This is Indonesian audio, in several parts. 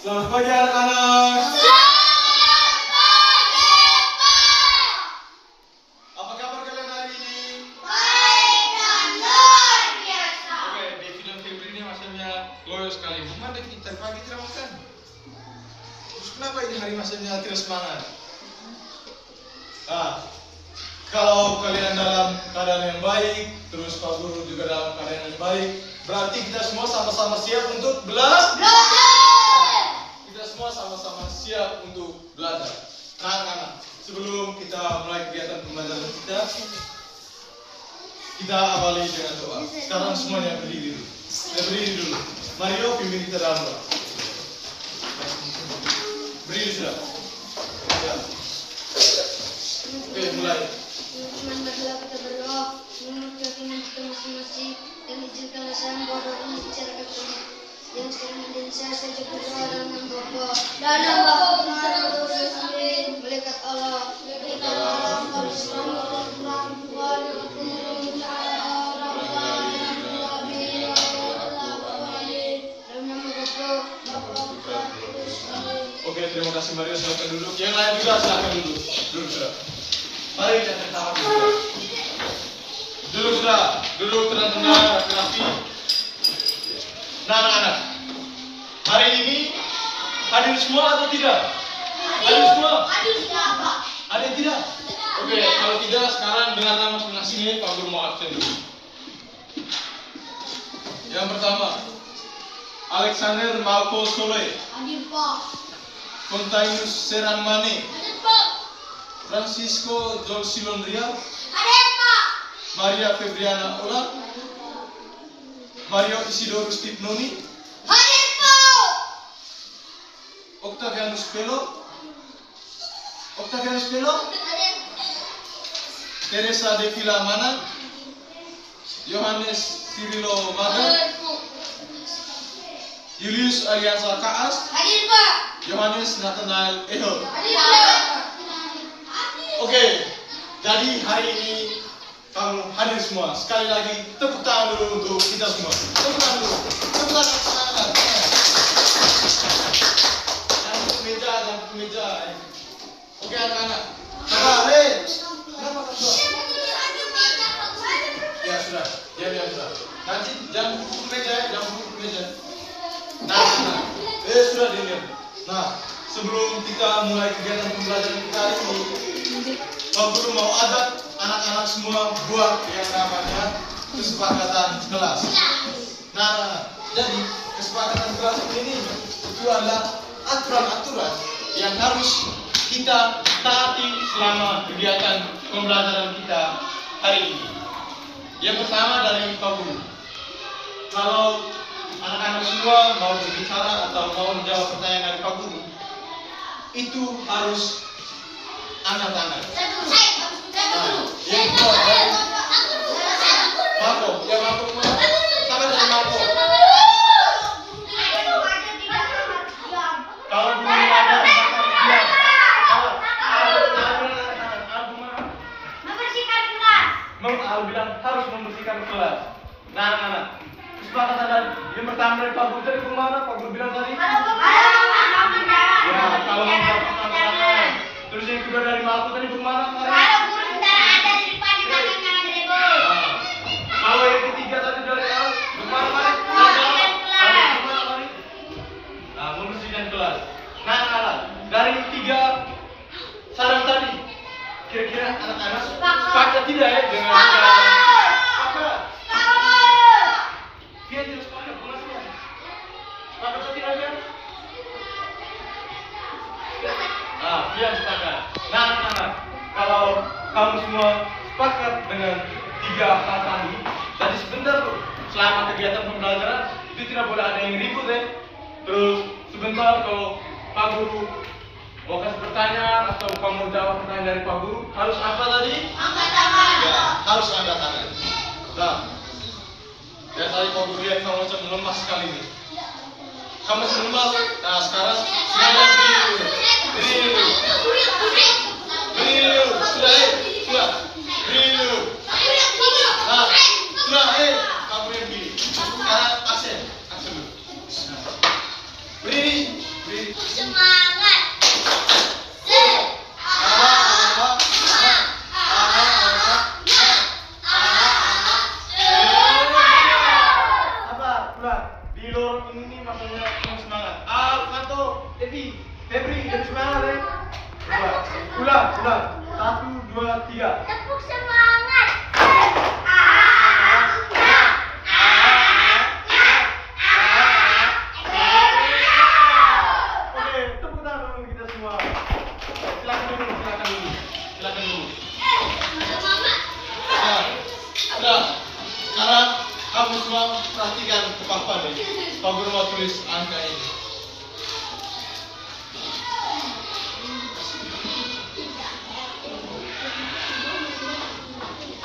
Selamat pagi anak-anak. Selamat pagi, Pak. Apa kabar kalian hari ini? Baik dan luar biasa. Oke, di video Febri ini maksudnya loyo sekali. Gimana kita pagi tidak makan? Terus kenapa ini hari maksudnya tidak semangat? Nah, kalau kalian dalam keadaan yang baik, terus Pak Guru juga dalam keadaan yang baik, berarti kita semua sama-sama siap untuk belajar. Kita semua sama-sama siap untuk belajar. Nah, anak-anak, sebelum kita mulai kegiatan pembelajaran kita awali dengan doa. Sekarang semuanya berdiri dulu. Kita berdiri dulu. Mario, pimpin kita dalam doa. Berdiri sudah. Ya. Oke, mulai. Marilah kita berdoa, menurut keyakinan kita masing-masing, dan izinkanlah saya membawa ini secara kekinian. Yang sekarang dan saya juga berdoa dalam nama Bapa dan nama Putra dan Roh Kudus. Amin. Malaikat Allah, kami selamat Tuhan Tuhan yang turun dalam nama Bapa, Putra dan Roh Kudus. Amin. Oke, terima kasih Mario. Silakan duduk. Yang lain juga silakan duduk. Duduk sudah. Mari kita tertawa dulu. Duduk sudah. Duduk tenang-tenang, rapi-rapi. Nah, anak-anak, hari ini hadir semua atau tidak? Hadir semua? Hadir tidak, Pak? Ada yang tidak? Oke, kalau tidak sekarang dengarkan masing-masing ini Pak Guru mau absen dulu. Yang pertama, Alexander Malko Soleh, Hadir, Pak. Fontainus Seranmane, Hadir, Pak. Francisco Jolsilon Rial, Hadir, Pak. Maria Febriana Ola, Mario Isidorus Tipnoni, Hadir, Pak. Octavianus Pelo, Hadir. Teresa de Filamana, Yohanes Cirilo Maga, Julius Alianza Kaas, Hadir, Pak. Yohanes Nathanael Ehel. Hadir, Pak. Oke, jadi hari ini kamu hadir semua. Sekali lagi tepuk tangan dulu untuk kita semua. Tepuk tangan dulu. Tepuk tangan. Jangan ke meja. Oke anak-anak. Sabar, kenapa kamu? Ya sudah, diam sudah. Nanti jangan duduk ke meja, Nah, sudah diam. Nah, sebelum kita mulai kegiatan pembelajaran kita hari ini, Pak Guru mau ajak anak-anak semua buat yang namanya kesepakatan kelas. Nah, jadi kesepakatan kelas ini itu adalah aturan-aturan yang harus kita taati selama kegiatan pembelajaran kita hari ini. Yang pertama dari Pak Guru, kalau anak-anak semua mau berbicara atau mau menjawab pertanyaan dari Pak Guru, itu harus angkat tangan. Yang kedua dari Marco, ya Marco mana? Tangan dari Marco. Kalau belum ada diam. Membersihkan kelas. Al bilang harus membersihkan kelas. Nah, anak-anak, kesepakatan dari yang pertama dari Pak Guru tadi kemana? Pak Guru bilang tadi? Ya, kalau mau tangan. Terus yang kedua dari Marco tadi kemana? Kalau yang ketiga tadi dari Al, kemana mari? Nah, membersihkan kelas. Nah, anak-anak, dari 3 saran tadi, kira-kira anak-anak sepakat tidak ya dengan sepakat? Dia tidak sepakat, maksudnya sepakat atau tidak ya? Dia sepakat. Nah, anak-anak, kalau kamu semua sepakat dengan 3 hal tadi, jadi sebentar tuh, selama kegiatan pembelajaran itu tidak boleh ada yang ribut ya. Terus sebentar kalau Pak Guru mau kasih pertanyaan atau kamu jawab pertanyaan dari Pak Guru, harus apa tadi? Angkat tangan. Ya, harus angkat tangan. Nah, ya tadi Pak Guru lihat kamu macam lemas sekali nih. Kamu masih lemas. Nah, sekarang semuanya berdiri dulu. Berdiri dulu. Sudah, sudah. Berdiri dulu. Nah, sudah, kamu yang berdiri. Sekarang aksen dulu. Berdiri. Semangat. Apa? Ulang. Di lorong ini nih maksudnya penuh semangat. Alfato, Febri, lebih semangat deh. Ulang. 1, 2, 3. Tepuk semangat. Oke, tepuk tangan dulu kita semua. Silakan dulu. Nah, udah. Sekarang kamu semua perhatikan ke Papa nih. Pak Guru mau tulis angka ini.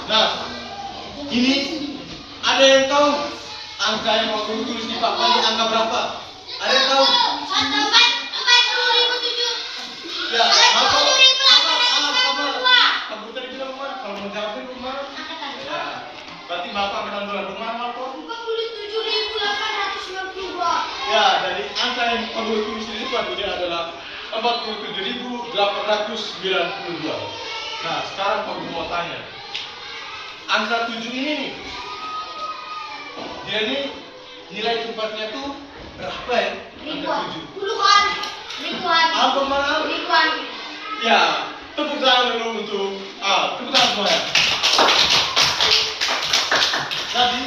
Nah, ini ada yang tahu angka yang mau Guru tulis di Papa ini angka berapa? Ada yang tahu? 40.007. Ya, apa? 40.882. Kamu tadi bilang kemana? Kalau mau jawabin kemana? Ya, berarti Bapak angkatan 2 kemana Bapak? 47.892. Ya, dari angka yang kamu tulis di depan ini adalah 47.892. Nah, sekarang Pak Guru mau tanya. Angka 7 ini nih, dia nih nilai tempatnya tuh berapa ya? Angka 7. Puluhan. Ribuan. Apa mana? Ribuan. Ya, tepuk tangan dulu untuk tepuk tangan semua ya. Jadi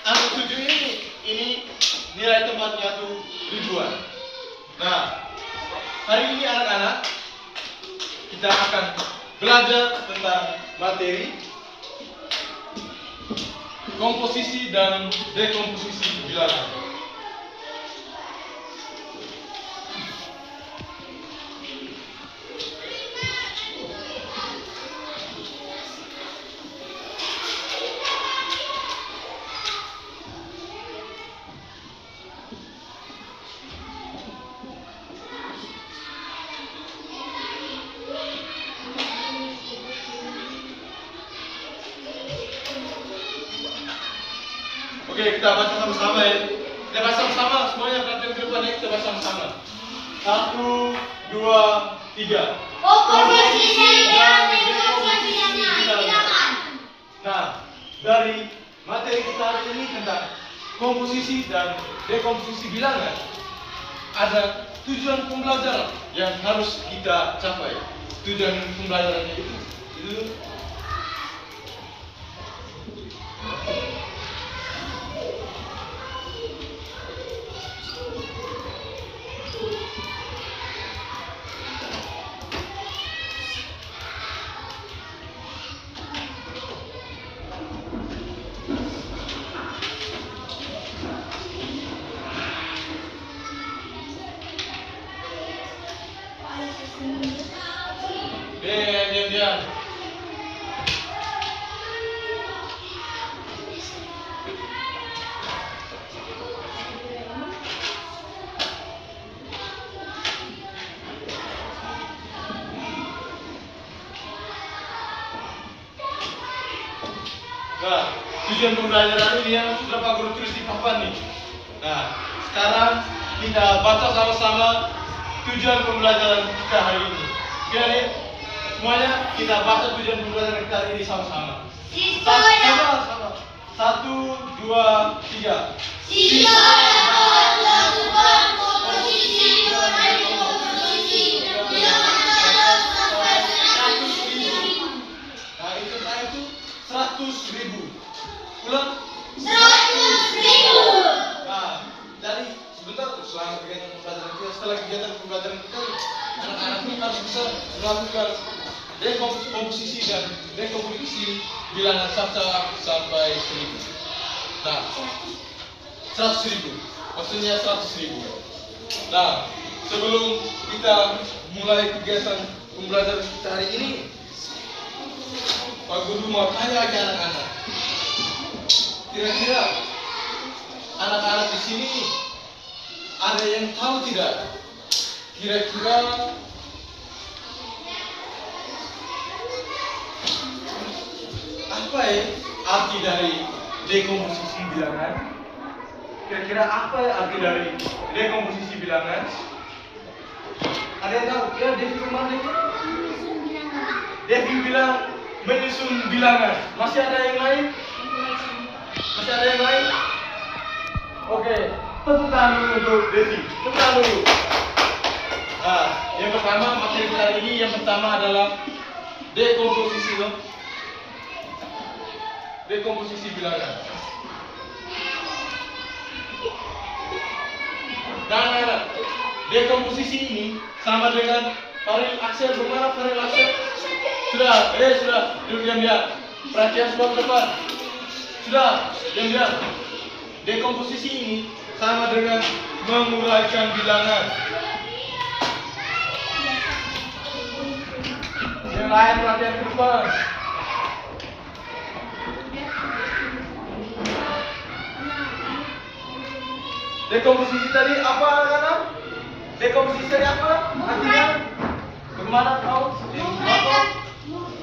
angka 7 ini nilai tempatnya tuh ribuan. Nah, hari ini anak-anak kita akan belajar tentang materi komposisi dan dekomposisi bilangan. Oke, kita baca sama-sama ya. Kita baca sama-sama, semuanya perhatian ke depan ya. Kita baca sama-sama. 1, 2, 3. Komposisi dan dekomposisinya bilangan. Nah, dari materi kita hari ini tentang komposisi dan dekomposisi bilangan, ada tujuan pembelajaran yang harus kita capai. Tujuan pembelajarannya itu diam. Nah, tujuan pembelajaran ini yang sudah Pak Guru tulis di papan nih. Nah, sekarang kita baca sama-sama tujuan pembelajaran kita hari ini. Oke, nih, semuanya kita baca tujuan pembelajaran kita hari ini sama-sama. Sama-sama. 1, 2, 3. Siswa dapat melakukan komposisi dan dekomposisi bilangan sampai 100.000. Nah, itu 100.000. Ulang. 100.000. Nah, jadi sebentar selama kegiatan pembelajaran kita, setelah kegiatan pembelajaran kita, anak-anak ini harus bisa melakukan dekomposisi dan dekomposisi bilangan sampai 1.000. Nah, 100.000, maksudnya 100.000. Nah, sebelum kita mulai kegiatan pembelajaran kita hari ini, Pak Guru mau tanya ke anak-anak. Kira-kira anak-anak di sini ada yang tahu tidak? Kira-kira apa ya arti dari dekomposisi bilangan? Kira-kira apa ya arti dari dekomposisi bilangan? Ada yang tahu? Ya, Devi kemana? Devi bilang menyusun bilangan. Masih ada yang lain? Masih ada yang lain? Oke, tepuk tangan dulu untuk Devi. Tepuk tangan dulu. Nah, yang pertama materi kita hari ini yang pertama adalah dekomposisi, loh. Dekomposisi bilangan. Nah, dekomposisi ini sama dengan variabel aksel. Bagaimana variabel aksel? Sudah, duduk diam. Perhatian semua ke depan. Sudah, diam. Dekomposisi ini sama dengan menguraikan bilangan. Yang lain perhatian ke depan. Dekomposisi tadi apa, anak-anak? Dekomposisi tadi apa? Artinya bagaimana tahu?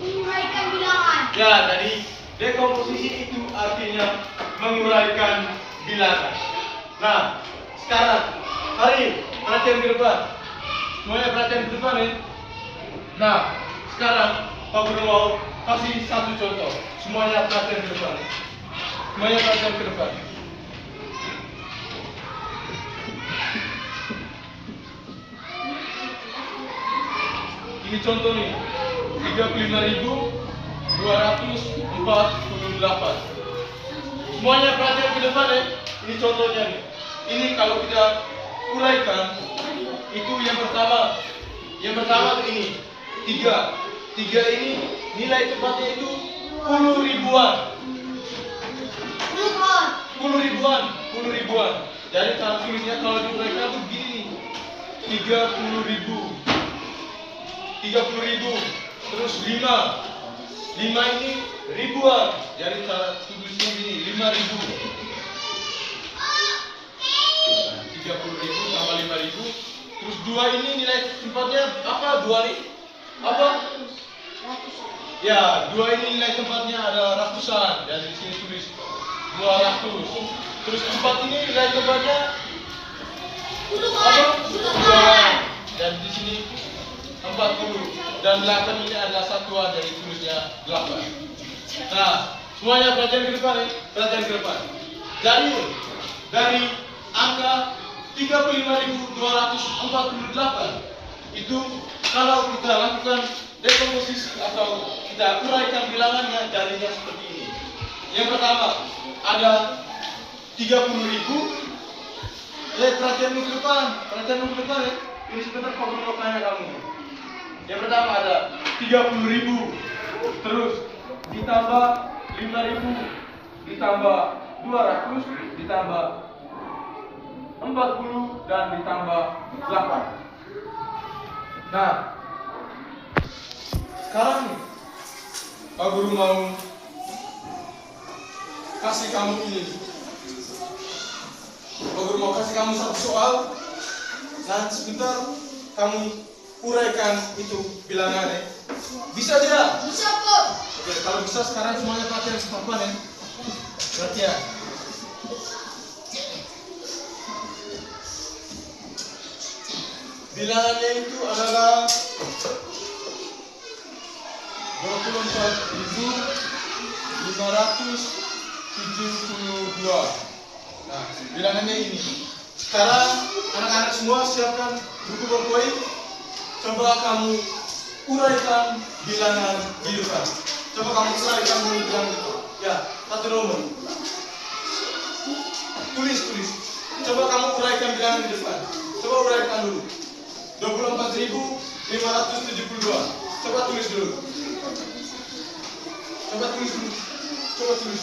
Menguraikan bilangan. Ya, jadi dekomposisi itu artinya menguraikan bilangan. Nah, sekarang hari perhatian ke depan. Semuanya perhatian ke depan, nih. Nah, sekarang Pak Guru mau kasih satu contoh. Semuanya perhatian ke depan. Semuanya perhatian ke depan. Ini contoh nih, 35.248. Semuanya perhatian ke depan, ya. Ini contohnya nih. Ini kalau kita uraikan, itu yang pertama tuh ini 3 ini nilai tempatnya itu 10 ribuan. 10 ribuan. Jadi kalau tulisnya kalau diuraikan tuh begini nih, 30.000. Terus 5 ini ribuan. Jadi cara tulisnya gini, 5.000. 30.000 tambah 5.000. Terus 2 ini nilai tempatnya apa? 2 nih? Apa? Ya, 2 ini nilai tempatnya ada ratusan. Dan di sini tulis 200. Terus 4 ini nilai tempatnya apa? Puluhan. Dan di sini 40. Dan 8 ini adalah satuan, dari tulisnya 8. Nah, semuanya perhatian ke depan, ya. Perhatian ke depan. Dari angka 35.248 itu kalau kita lakukan dekomposisi atau kita uraikan bilangannya, jadinya seperti ini. Yang pertama ada 30.000. Perhatianmu ke depan, ya. Ini sebentar Pak Guru mau tanya kamu. Yang pertama ada 30.000, terus ditambah 5.000, ditambah 200, ditambah 40, dan ditambah 8. Nah, sekarang nih, Pak Guru mau kasih kamu ini. Pak Guru mau kasih kamu satu soal. Nanti sebentar kamu uraikan itu bilangannya. Bisa tidak? Bisa, Pak. Oke, kalau bisa sekarang semuanya perhatian sama ya. Perhatian. Bilangannya itu adalah 24.572. Nah, bilangannya ini. Sekarang anak-anak semua siapkan buku berpoin. Coba kamu uraikan bilangan di depan. Coba kamu uraikan bilangan di depan. Ya, satu nomor. Tulis. Coba kamu uraikan bilangan di depan. Coba uraikan dulu. 24.572. Coba tulis dulu. Ya, Coba tulis.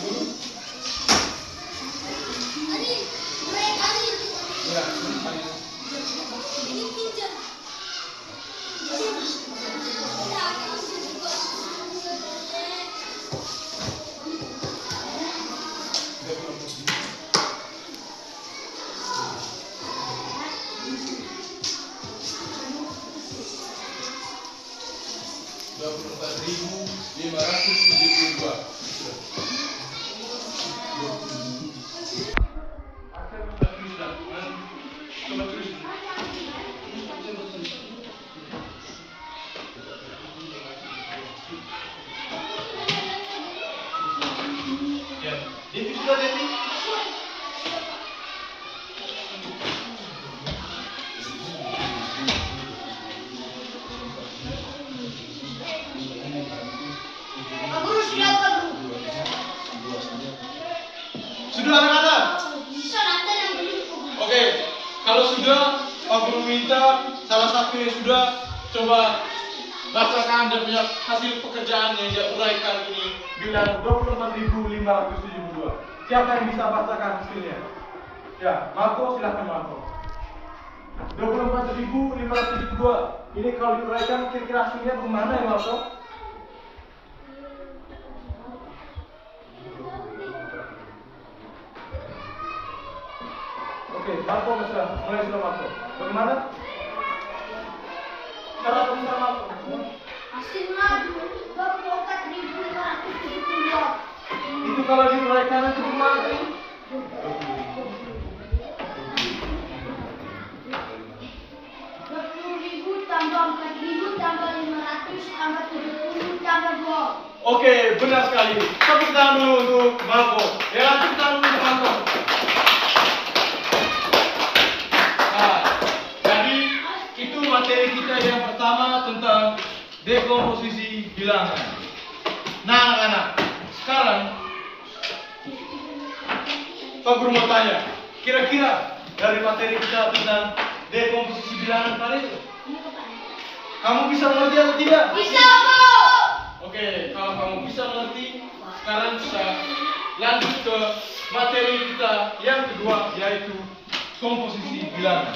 Kalau sudah, Pak Guru minta salah satu yang sudah coba bacakan dan punya hasil pekerjaan yang dia uraikan ini bilang 24.572. Siapa yang bisa bacakan hasilnya? Ya, Marco silahkan Marco. 24.572. Ini kalau diuraikan kira-kira hasilnya bagaimana ya Marco? Oke, Marco mulai sudah Marco. Bagaimana? Cara bisa Marco. Hasilnya 24.572. Itu kalau diuraikan itu bagaimana tadi? 20.000 tambah 4.000 tambah 500 tambah 70 tambah 2. Oke, benar sekali. Tepuk tangan dulu untuk Marco. Ya, tepuk tangan dulu untuk Marco. Nah, jadi itu materi kita yang pertama tentang dekomposisi bilangan. Nah, anak-anak, sekarang Pak Guru mau tanya, kira-kira dari materi kita tentang dekomposisi bilangan kali itu, kamu bisa mengerti atau tidak? Bisa, Bu. Oke, kalau kamu bisa mengerti, sekarang kita lanjut ke materi kita yang kedua, yaitu komposisi bilangan.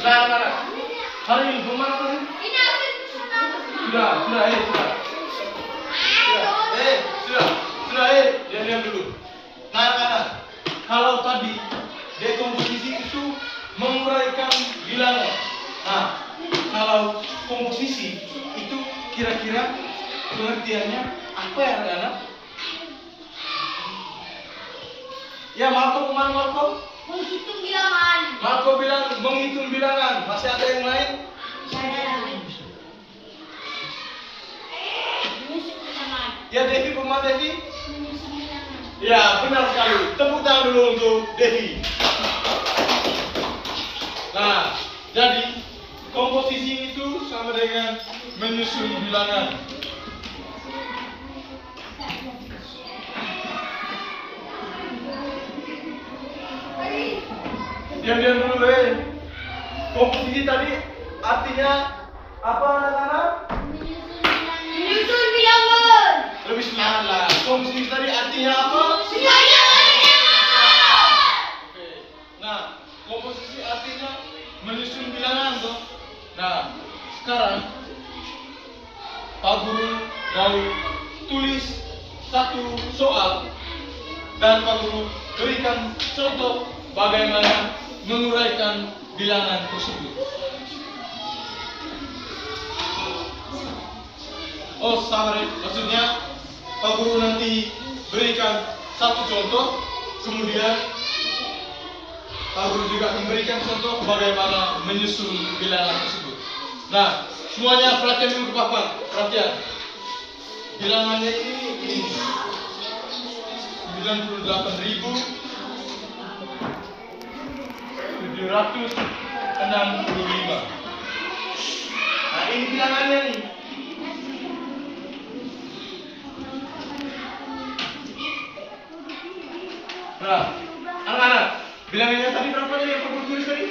Nah, hari ini bagaimana tadi? Ini hasil sudah. Diam dulu. Nah, kalau tadi dekomposisi itu menguraikan bilangan. Nah, kalau komposisi itu kira-kira pengertiannya apa ya anak-anak? Ya, Marco kemana Marco? Menghitung bilangan. Marco bilang menghitung bilangan. Masih ada yang lain? Menyusun bilangan. Ya, Devi kemana Devi? Menyusun bilangan. Ya, benar sekali. Tepuk tangan dulu untuk Devi. Nah, jadi komposisi itu sama dengan menyusun bilangan. Diam dulu, komposisi tadi artinya apa anak-anak? Menyusun bilangan. Lebih semangat lah. Komposisi tadi artinya apa? Oke. Nah, komposisi artinya menyusun bilangan toh. Nah, sekarang Pak Guru mau tulis satu soal dan Pak Guru berikan contoh bagaimana menguraikan bilangan tersebut. Oh, sabar ya. Maksudnya Pak Guru nanti berikan satu contoh, kemudian Pak Guru juga memberikan contoh bagaimana menyusun bilangan tersebut. Nah, semuanya perhatian dulu ke papan. Perhatian. Bilangannya ini 98.765. Nah, ini bilangannya nih. Nah, anak-anak, bilangannya tadi berapa nih yang Pak tulis tadi?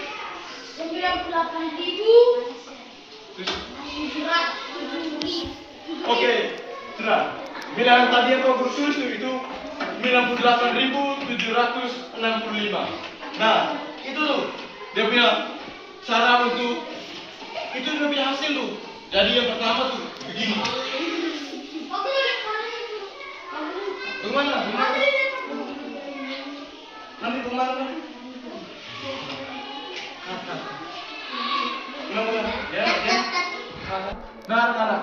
98.770. Oke, sudah. Bilangan tadi yang Pak tulis itu 98.765. Nah, itu tuh dia punya cara untuk itu dia punya hasil tuh. Jadi yang pertama tuh begini. Bagaimana? Nanti kemana? Ya. Nah, anak-anak,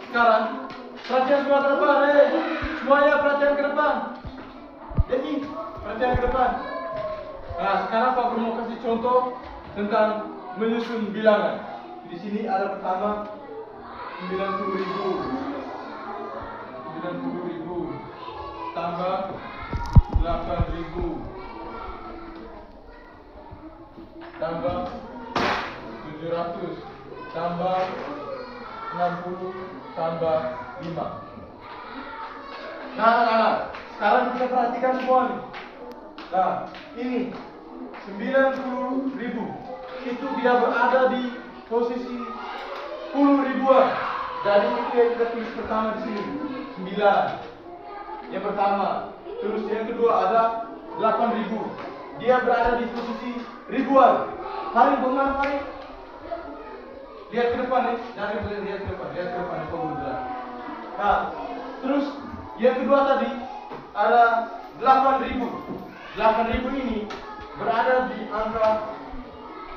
sekarang perhatian semua ke depan, semuanya perhatian ke depan. Jadi, perhatian ke depan. Nah, sekarang Pak Guru mau kasih contoh tentang menyusun bilangan. Di sini ada pertama 90.000 tambah 8.000 tambah 700 tambah 60 tambah 5. Nah, sekarang kita perhatikan semua nih. Nah, ini 90.000. Itu dia berada di posisi 10 ribuan. Jadi itu yang kita tulis pertama di sini. 9. Yang pertama. Terus yang kedua ada 8.000. Dia berada di posisi ribuan. Hari bagaimana hari? Lihat ke depan nih. Jangan lihat ke depan. Lihat ke depan Nah, terus yang kedua tadi ada 8.000. 8.000 ini berada di angka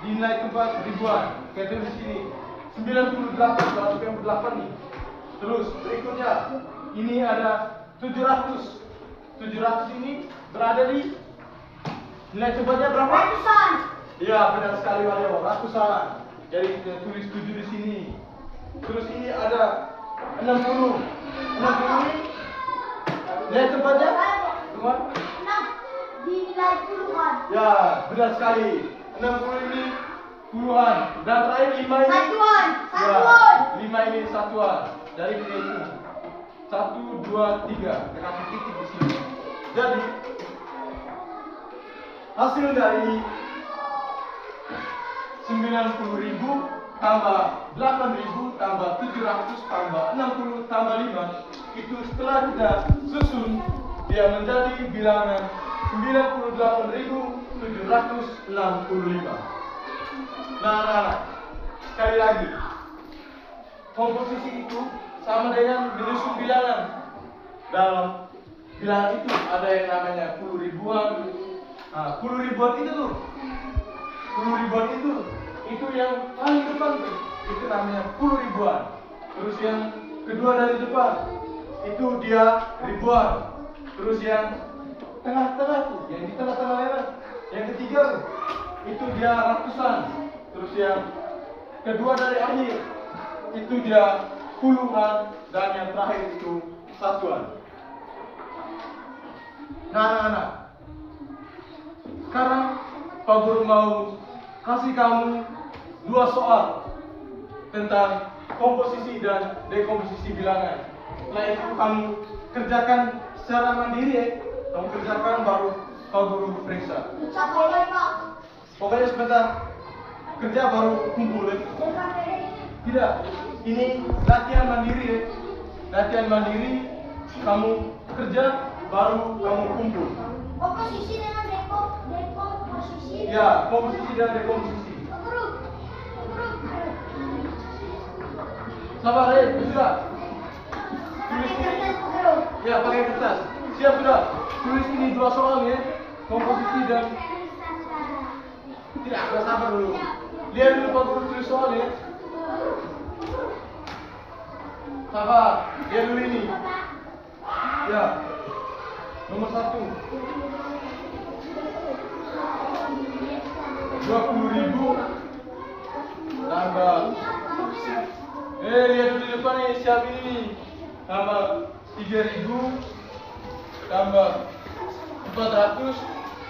di nilai tempat ribuan. Kita di sini 98 nih. Terus berikutnya ini ada 700. 700 ini berada di nilai tempatnya berapa? Ratusan. Iya, benar sekali Mario, ratusan. Jadi kita tulis 7 di sini. Terus ini ada 60. 60 ini nilai tempatnya? Teman? Di nilai puluhan. Ya, benar sekali. 60 ini puluhan. Dan terakhir 5 ini Satuan. Ya, Satuan. 5 ini satuan. Jadi kita hitung 1, 2, 3. Kita kasih titik di sini. Jadi hasil dari 90.000 tambah 8.000 tambah 700 tambah 60 tambah 5 itu setelah kita susun dia menjadi bilangan 98.765. Nah, sekali lagi komposisi itu sama dengan menyusun bilangan. Dalam bilangan itu ada yang namanya 10 ribuan. Nah, 10 ribuan itu tuh 10 ribuan itu yang paling depan tuh, itu namanya 10 ribuan. Terus yang kedua dari depan itu dia ribuan. Terus yang tengah-tengah tuh, yang di tengah-tengah merah, yang ketiga tuh, itu dia ratusan. Terus yang kedua dari akhir itu dia puluhan dan yang terakhir itu satuan. Nah. Sekarang Pak Guru mau kasih kamu 2 soal tentang komposisi dan dekomposisi bilangan. Setelah itu kamu kerjakan secara mandiri ya. Kamu kerjakan baru Pak Guru periksa. Sampai Pak. Pokoknya sebentar kerja baru kumpul ya. Tidak, ini latihan mandiri ya. Latihan mandiri, kamu kerja baru kamu kumpul. Komposisi dengan dekomposisi. Ya, komposisi dan dekomposisi. Guru. Sabar sudah. Tulis ini. Ya, pakai kertas. Siap sudah. Tulis ini 2 soal ya. Komposisi dan tidak, sabar dulu. Lihat dulu Pak Guru tulis soal ya. Sabar, lihat dulu ini. Ya. Nomor 1. 20.000 tambah lihat dulu di depan nih, siap ini nih. Tambah 3.000 tambah 400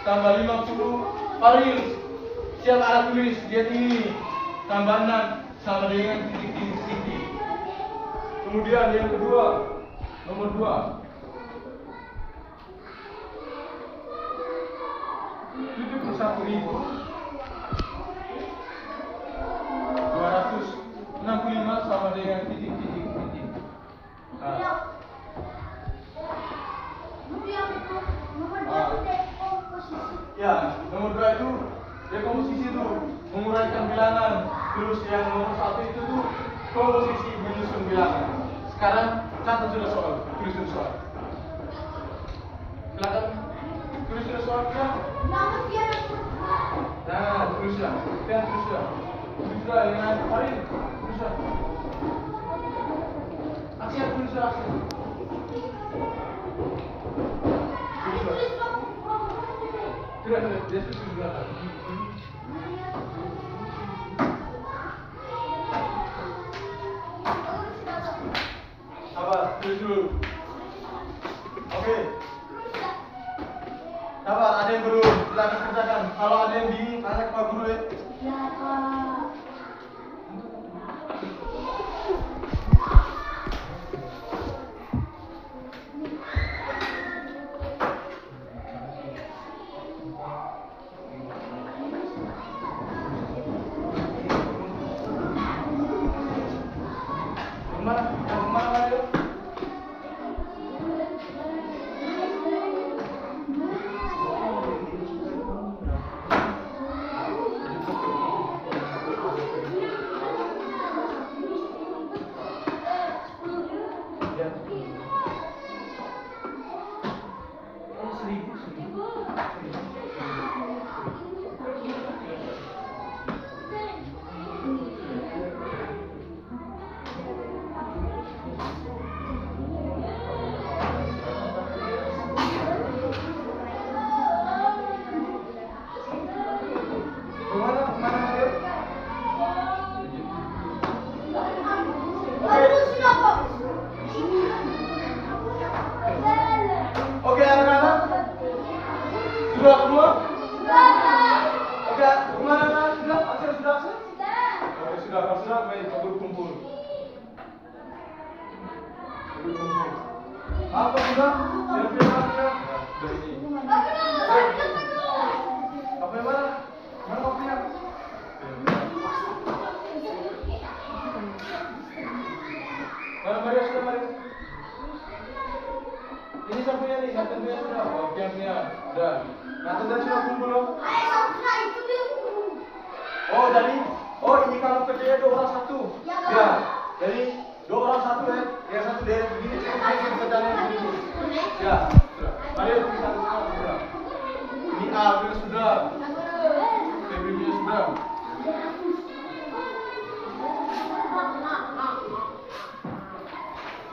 tambah 50 Faril. Siap alat tulis, lihat ini. Tambah 6 sama dengan titik-titik. Kemudian yang kedua, nomor 2. 71.265 sama dengan titik-titik. Ya, nomor 2 itu dekomposisi itu menguraikan bilangan. Terus yang nomor 1 itu tuh komposisi menyusun bilangan. Sekarang catat sudah soal, tulis sudah soal. Silakan tulis sudah soalnya. Nah, tulislah. Tulislah. Tulislah dengan Farid. Tulislah. Aksi tulislah. Sudah, dia sudah. Sabar, tulis dulu. Oke. Sabar, ada yang belum, silakan kerjakan. Kalau ada yang bingung, tanya ke Pak Guru ya. Ya, Pak. Sudah semua? Oke, kemana? Sudah? Aksel sudah? Oke, sudah. Kalau sudah, baik, kita berkumpul. Apa sudah? Sudah? Sudah ini. Apa yang mana? Mana kopinya? Mana Maria sudah Maria? Ini sapunya nih, Nathan sudah. Oke, punya. Sudah. Nathan sudah kumpul loh. Oh, jadi ini kalau kerjanya 2 orang 1. Ya. Jadi 2 orang 1 ya. Yang 1 dari begini cukup kerjanya begini. Ya. Sudah. Maria bisa sudah. Ini A sudah. Febri sudah.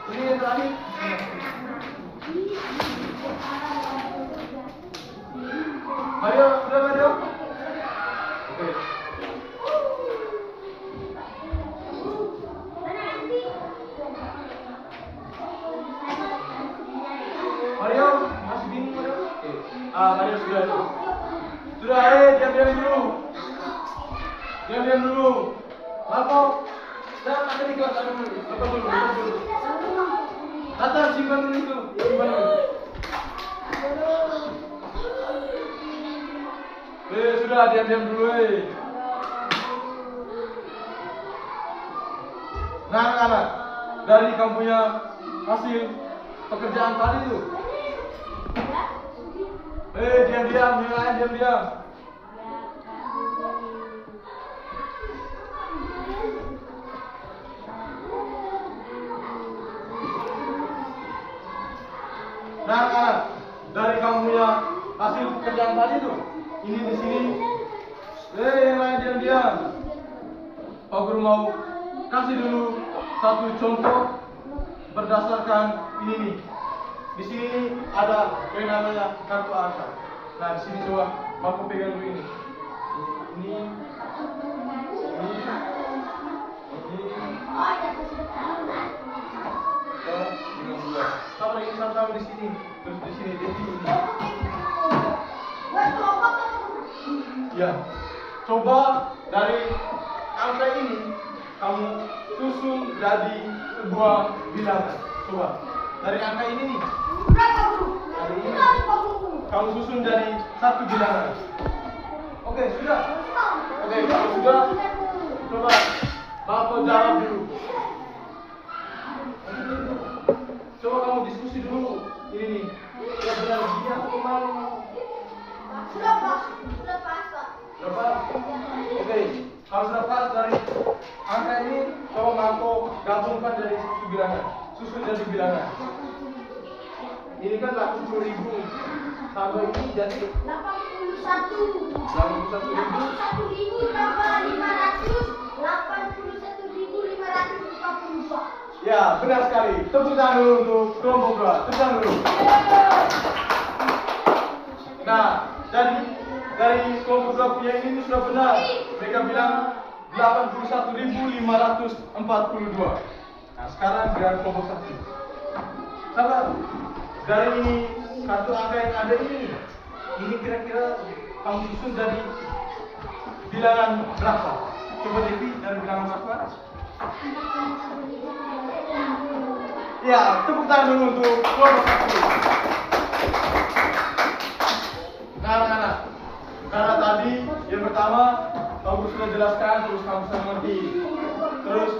Ini yang terakhir. Mario, sudah Mario? Oke. Mario, masih bingung Mario? Oke. Mario sudah. Sudah, diam dulu. Diam dulu. Lapo. Dan ada di kelas dulu. Lapo dulu. Tata simpan dulu itu. Simpan dulu. Sudah diam dulu. Nah, anak-anak, dari kamu punya hasil pekerjaan tadi tuh. Diam, yang lain diam. Nah, anak, dari kamu punya hasil pekerjaan tadi tuh. Ini di sini. Yang lain diam. Pak Guru mau kasih dulu satu contoh berdasarkan ini nih. Di sini ada yang namanya kartu angka. Nah, di sini coba Bapak pegang dulu ini. Ini. Sama lagi sama di sini. Terus di sini di sini. Ya. Coba dari angka ini kamu susun jadi sebuah bilangan. Coba dari angka ini nih. Berapa Guru? Dari ini. Kamu susun jadi satu bilangan. Oke, sudah. Oke, kalau sudah, coba Bapak jawab dulu. Coba kamu diskusi dulu. Ini nih. Ya benar dia atau malu? Sudah pas Pak. Berapa? Oke, kalau sudah pas dari angka ini, coba Marco gabungkan dari satu bilangan, susun jadi bilangan. Ini kan 80.000, tambah ini jadi 81.000 tambah 500, 81.542. Ya, benar sekali. Tepuk tangan dulu untuk kelompok 2. Tepuk tangan dulu. Nah, jadi dari kelompok 2 punya ini sudah benar. Mereka bilang 81.542. Nah, sekarang dengan kelompok 1. Sabar. Dari kartu angka yang ada ini kira-kira kamu susun jadi bilangan berapa? Coba Devi, dari bilangan berapa? Ya, tepuk tangan dulu untuk kelompok 1. Nah, anak-anak, karena tadi yang pertama kamu sudah jelaskan, terus kamu sudah mengerti. Terus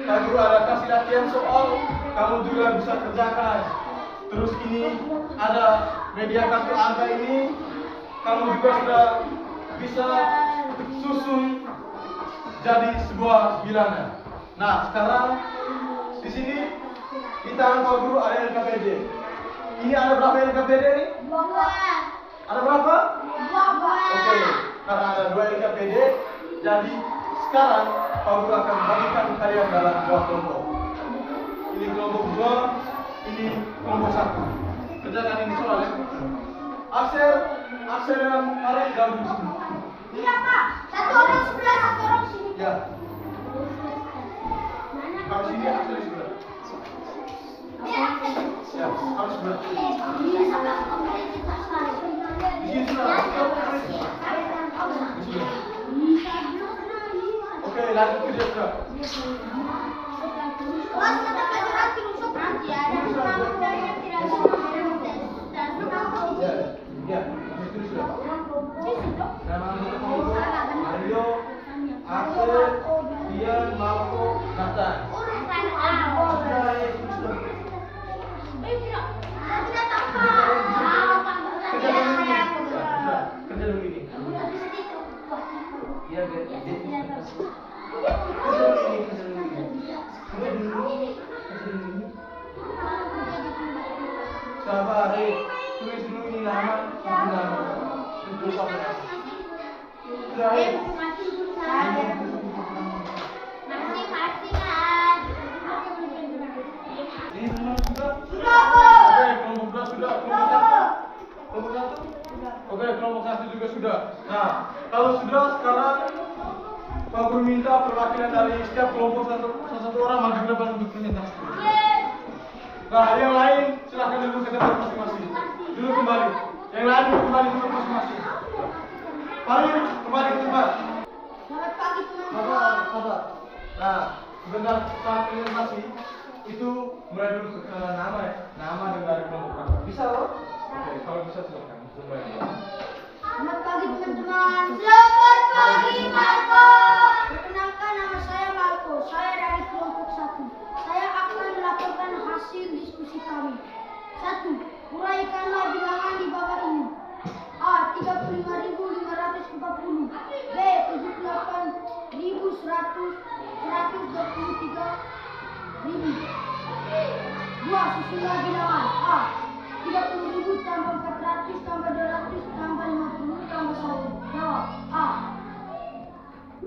Kak Guru ada kasih latihan soal, kamu juga bisa kerjakan. Terus ini ada media kartu angka ini, kamu juga sudah bisa susun jadi sebuah bilangan. Nah, sekarang di sini di tangan Pak Guru ada LKPD. Ini ada berapa LKPD nih? 2. Ada berapa? 2. Oke, karena ada 2 LKPD, jadi sekarang Pak Guru akan bagikan kalian dalam 2 kelompok. Ini kelompok 2, ini kelompok 1. Kerjakan ini soal ya. Aksel dan Farel gabung di sini. Iya Pak, satu orang sebelah, satu orang sini. Ya. Kalau sini Aksel di sebelah. Ya, harus sebelah. Di sini Oke, lanjut kerja sudah. Ya, itu sudah. Nama Mario, Axel, Ian, Marco, Nathan. Kerja dulu ini. Iya, sabar, tulis dulu ini nama. Tulis apa? Oke, kelompok 1 juga sudah. Nah, kalau sudah sekarang Pak Guru minta perwakilan dari setiap kelompok satu orang maju ke depan untuk presentasi. Nah, yang lain silahkan dulu ke tempat masing-masing. Dulu kembali. Yang lain kembali ke tempat masing-masing. Mari kembali ke tempat. Selamat pagi teman-teman. Sabar. Nah, sebentar saat presentasi itu mulai dulu kenalan nama ya. Nama dan dari kelompok. Bisa loh? Oke, kalau bisa silakan. Selamat pagi teman-teman. Selamat pagi Marco. Perkenalkan, nama saya Marco. Saya dari kelompok 1. Saya akan melaporkan hasil diskusi kami. 1. Uraikanlah bilangan di bawah ini. A. 35.540. B. 78.123.000. 2. Susunlah bilangan. A. 30.000 tambah 400 tambah 200 tambah 50 tambah 1. Jawab. A.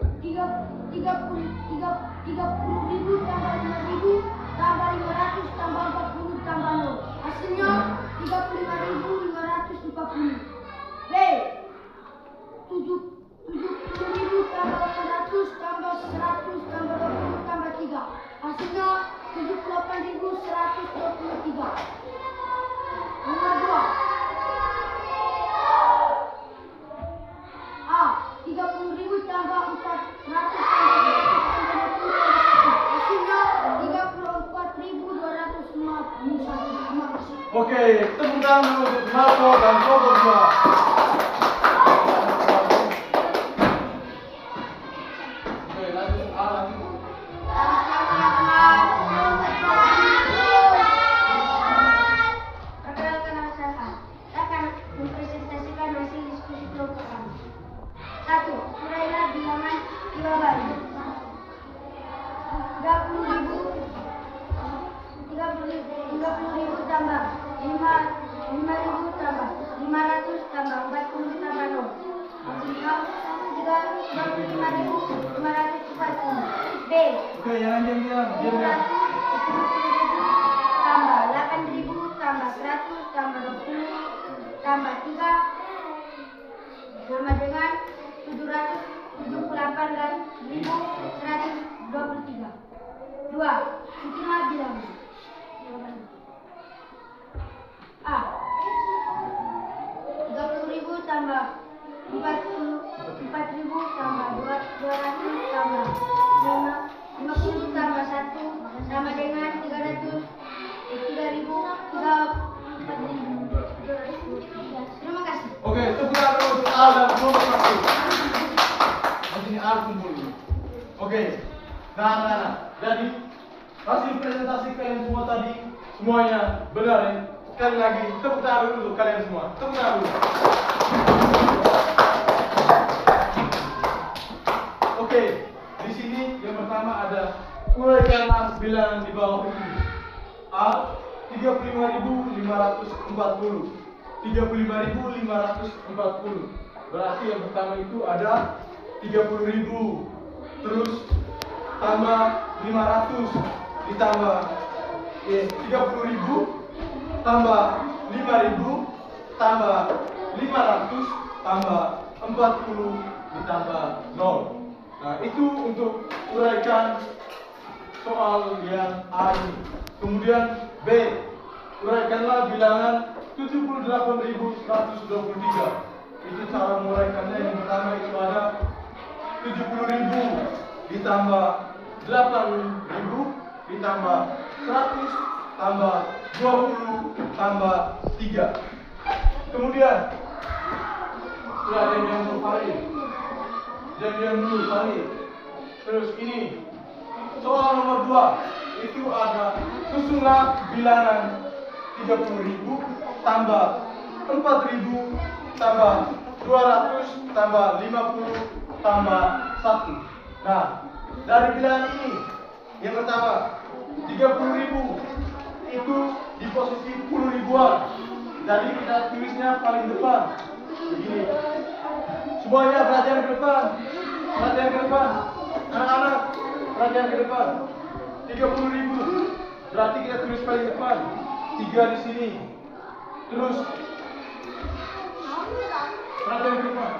30.000 tambah 5.000 tambah 500 tambah 40 tambah 0. Hasilnya 35.540. B. 70.000 tambah 800 tambah 100 tambah 20 tambah 3. Hasilnya 78.123. Nomor 2. A. 30.000 tambah 400 tambah 200 tambah 20 tambah 1. Hasilnya 34.251. Oke, tepuk tangan untuk Marco dan kelompok 2. Oke, lanjut A lagi. Perkenalkan, nama saya A. Saya akan mempresentasikan hasil diskusi kelompok kami. 1. Urailah bilangan di bawah ini. 30.000 tambah 5.000 tambah 500 tambah 40 tambah 0. Hasilnya 35.540. B. Oke, yang diam. Tambah 8.000 tambah 100 tambah 20 tambah 3 sama dengan 778 dan 1.123. 2. Susunlah bilangan. A. 30.000 tambah 4.000 tambah 200 tambah 50 tambah 1 sama dengan 3.000 Terima kasih. Oke, tepuk tangan untuk A dan kelompok 1. Di sini A kumpul. Oke. Nah. Jadi hasil presentasi kalian semua tadi semuanya benar ya. Sekali lagi tepuk tangan dulu untuk kalian semua. Tepuk tangan dulu. Oke, di sini yang pertama ada uraikanlah bilangan di bawah ini. A. 35.540. 35.540. Berarti yang pertama itu ada 30.000. Terus tambah 500 ditambah 30.000 tambah 5.000 tambah 500 tambah 40 ditambah 0. Nah, itu untuk uraikan soal yang A ini. Kemudian B, uraikanlah bilangan 78.123. Itu cara menguraikannya. Yang pertama itu ada 70.000 ditambah 8.000 ditambah 100 tambah 20 tambah 3. Kemudian sudah ada yang dulu kali. Terus ini soal nomor 2 itu ada susunlah bilangan 30.000 tambah 4.000 tambah 200 tambah 50 tambah 1. Nah, dari bilangan ini yang pertama 30.000 itu di posisi 10 ribuan. Jadi kita tulisnya paling depan begini. Semuanya perhatian ke depan. Anak-anak perhatian ke depan. 30.000 berarti kita tulis paling depan. 3 di sini. Terus perhatian ke depan.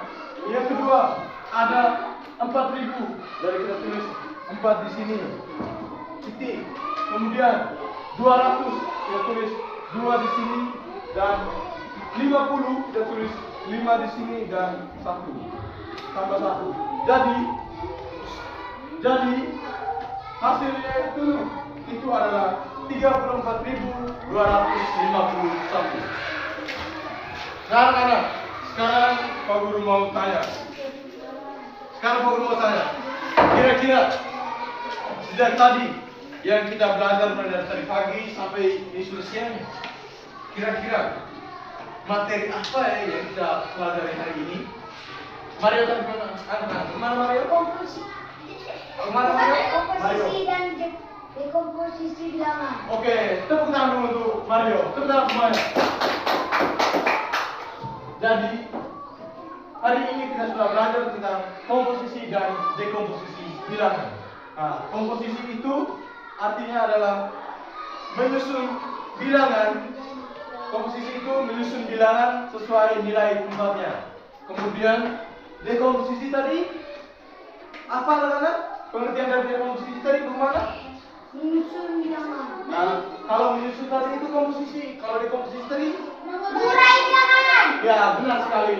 Yang kedua ada 4.000. Jadi kita tulis 4 di sini. Titik. Kemudian 200 kita tulis 2 di sini dan 50 kita tulis 5 di sini dan 1 tambah 1. Jadi hasilnya itu adalah 34.251. Sekarang Pak Guru mau tanya. Kira-kira sejak tadi yang kita belajar dari tadi pagi sampai ini sudah siang, kira-kira materi apa yang kita pelajari hari ini? Mario kan kemana Mario? Kemana Mario? Komposisi dan dekomposisi bilangan. Oke, tepuk tangan dulu untuk Mario. Tepuk tangan semuanya. Jadi hari ini kita sudah belajar tentang komposisi dan dekomposisi bilangan. Nah, komposisi itu artinya adalah menyusun bilangan. Komposisi itu menyusun bilangan sesuai nilai tempatnya. Kemudian dekomposisi tadi apa anak-anak? Pengertian dari dekomposisi tadi bagaimana? Menyusun bilangan. Nah, kalau menyusun tadi itu komposisi, kalau dekomposisi tadi Mengurai bilangan. ya benar sekali.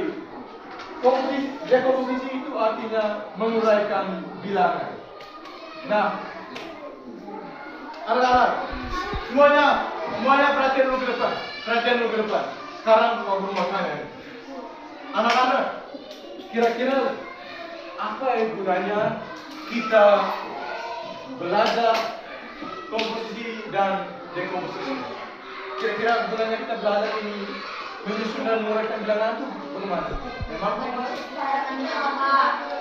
Dekomposisi itu artinya menguraikan bilangan. Nah, anak-anak semuanya perhatian dulu ke depan. Sekarang Pak Guru mau tanya. Anak-anak, kira-kira apa gunanya kita belajar komposisi dan dekomposisi? Kira-kira gunanya kita belajar ini menyusun dan menguraikan bilangan itu bagaimana? Memang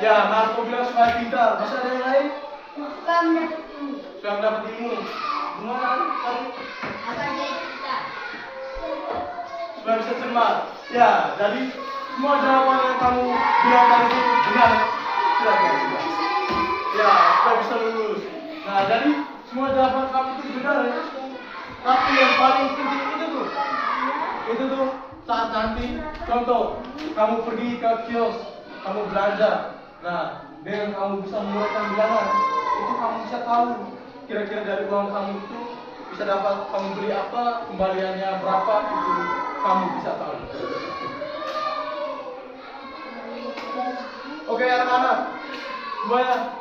ya, Mas mau bilang supaya pintar. Masih ada yang lain? Supaya mendapat ilmu. Gimana tadi? Supaya bisa cermat. Ya, jadi semua jawaban yang kamu bilang tadi itu benar. Sudah. Ya, supaya bisa lulus. Nah, jadi semua jawaban kamu itu benar ya. Tapi yang paling penting itu tuh saat nanti contoh kamu pergi ke kios, kamu belanja. Nah, dengan kamu bisa menguraikan bilangan, itu kamu bisa tahu kira-kira dari uang kamu itu bisa dapat kamu beli apa, kembaliannya berapa, itu kamu bisa tahu. Oke anak-anak, semuanya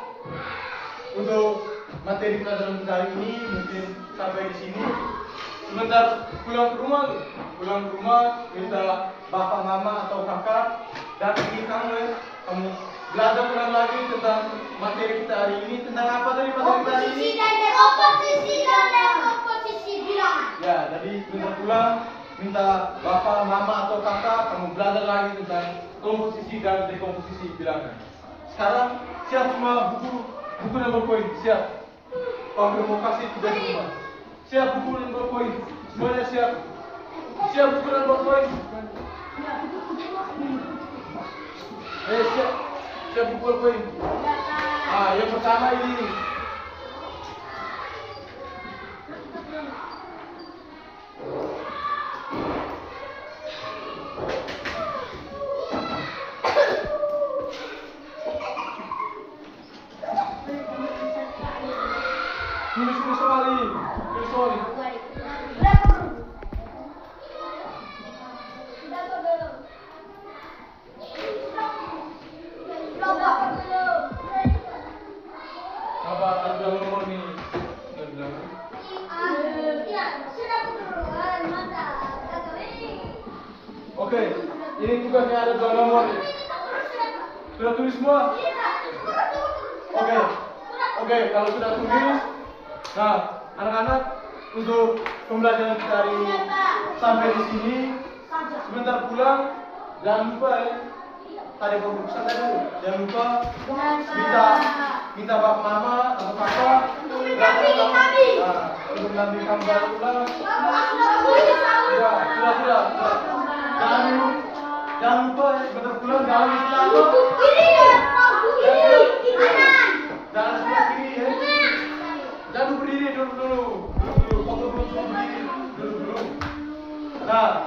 untuk materi pelajaran kita hari ini mungkin sampai di sini. Sebentar pulang ke rumah minta bapak, mama atau kakak datangi kamu ya. Kamu belajar ulang lagi tentang materi kita hari ini. Tentang apa tadi materi kita hari ini? Komposisi dan dekomposisi bilangan. Ya, jadi sebentar pulang minta bapak, mama atau kakak kamu belajar lagi tentang komposisi dan dekomposisi bilangan. Sekarang siap semua buku dan berpoin siap. Kalau mau kasih tugas semua. Siap buku dan berpoin. Semuanya siap. Siap buku dan berpoin. Siap buku dan berpoin. Yang pertama ini. Tulis soal. Oke, ini tugasnya ada 2 nomor. Sudah tulis semua? Oke, kalau sudah tulis, nah anak-anak untuk pembelajaran kita hari ini sampai di sini. Sebentar pulang, jangan lupa ya. Tadi pesan dulu, jangan lupa minta bapak mama atau kakak untuk nanti kamu baru pulang. Sudah. Jangan lupa ya, sebentar pulang jangan istilah apa? Jangan sebelah kiri ya. Jangan berdiri dulu. Foto dulu berdiri dulu. Nah,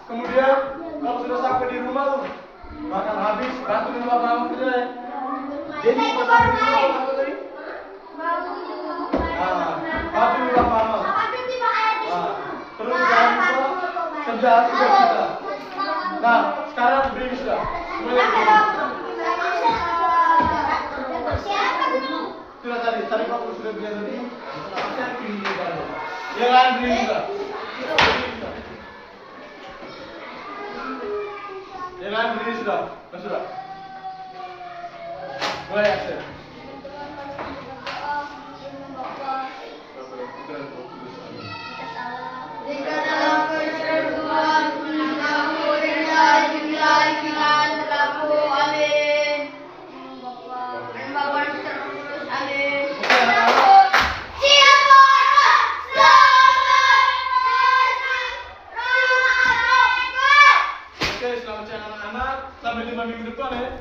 kemudian kalau sudah sampai di rumah tuh, makan habis, bantu dulu bapak mama kerja ya. Jadi pas sampai di rumah apa tadi? Bantu dulu bapak mama. Terus jangan lupa kerja tugas kita. Nah, sekarang berdiri sudah. Mulai berdiri. Sudah tadi Bapak sudah bilang tadi. Saya berdiri juga. Yang lain berdiri juga. Yang lain berdiri sudah. Sudah. Mulai aksen. Oke, selamat siang anak-anak. Sampai 5 minggu depan ya.